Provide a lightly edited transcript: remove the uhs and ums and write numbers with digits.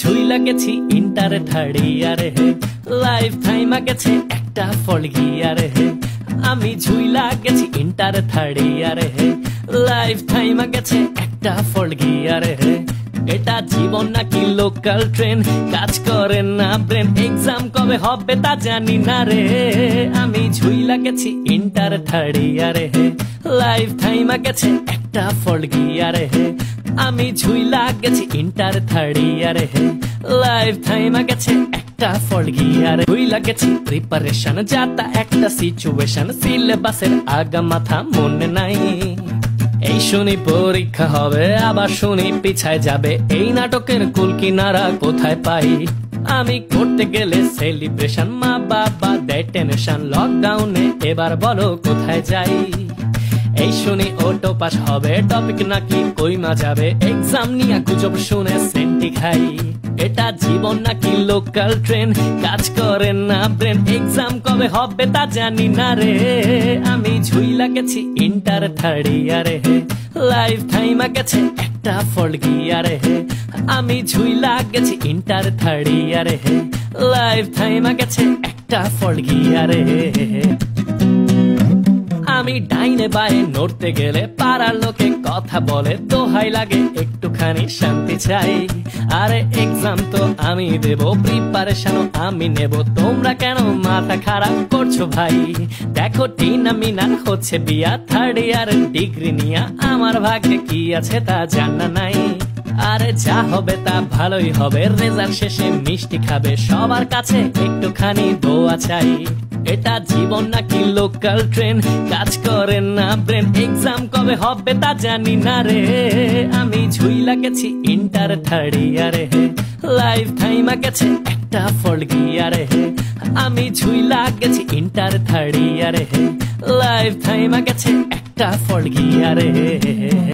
ঝুইলা গেছি ইন্টারে থার্ড ইয়ারে হে, লাইফ টাইমা গেছে একটা ফল গিয়ারে হে। আমি ঝুইলা গেছি ইন্টারে থার্ড ইয়ারে হে, লাইফ টাইমা গেছে একটা ফল গিয়ারে হে। এটা জীবন নাকি লোকাল ট্রেন, কাজ করে না ব্রেন, এক্সাম কবে হবে তা জানি না রে। আমি ঝুইলা গেছি ইন্টার থার্ড ইয়ারে হে, লাইফ টাইমা গেছে একটা ফল গিয়ারে হে। আমি ঝুইলা গেছি ইন্টার থার্ড ইয়ারে হে, লাইফ টাইমা গেছে একটা ফল গিয়ারে। ঝুইলা গেছি প্রিপারেশন যাতা একটা সিচুয়েশন, সিলেবাসের আগা মাথা মনে নাই। এই শুনি পরীক্ষা হবে, আবার শুনি পিছায় যাবে, এই নাটকের কুল কিনারা কোথায় পাই? আমি করতে গেলে সেলিব্রেশন, মা বাবা দেয় টেনশন, লকডাউনে এবার বলো কোথায় যাই? এই শুনি অটো পাস হবে, টপিক নাকি কইমা যাবে, এক্সাম নিয়ে গুজব শুনে সেন্টি খাই। এটা জীবন নাকি লোকাল ট্রেন, কাজ করে না ব্রেন, এক্সাম কবে হবে তা জানি না রে। আমি ঝুইলা গেছি ইন্টার থার্ড ইয়ারে হে, লাইফ টাইমা গেছে একটা ফল গিয়ারে হে। আমি ঝুইলা গেছি ইন্টার থার্ড ইয়ারে হে, লাইফ টাইমা গেছে একটা ফল গিয়ারে হে। আমি ডাইনে বায়ে নড়তে গেলে পাড়ার লোকে কথা বলে, দোহাই লাগে একটুখানি শান্তি চাই। আরে এক্সাম তো আমি দেব, প্রিপারেশনও আমি নেব, তোমরা কেন মাথা খারাপ করছো ভাই? দেখো টিনা মিনার হচ্ছে বিয়া, থার্ড ইয়ার ডিগ্রি নিয়া, আমার ভাগ্যে কি আছে তা জানা নাই। আরে যা হবে তা ভালোই হবে, রেজাল্ট শেষে মিষ্টি খাবে, সবার কাছে একটুখানি দোয়া চাই। এটা জীবন নাকি লোকাল ট্রেন, কাজ করে না ব্রেন, এক্সাম কবে হবে তা জানি না রে। আমি ঝুইলা গেছি ইন্টার থার্ড ইয়ারে হে, লাইফ টাইমা গেছে একটা ফল গিয়ারে হে। আমি ঝুইলা গেছি ইন্টার থার্ড ইয়ারে হে, লাইফ টাইমা গেছে একটা ফল গিয়ারে হে।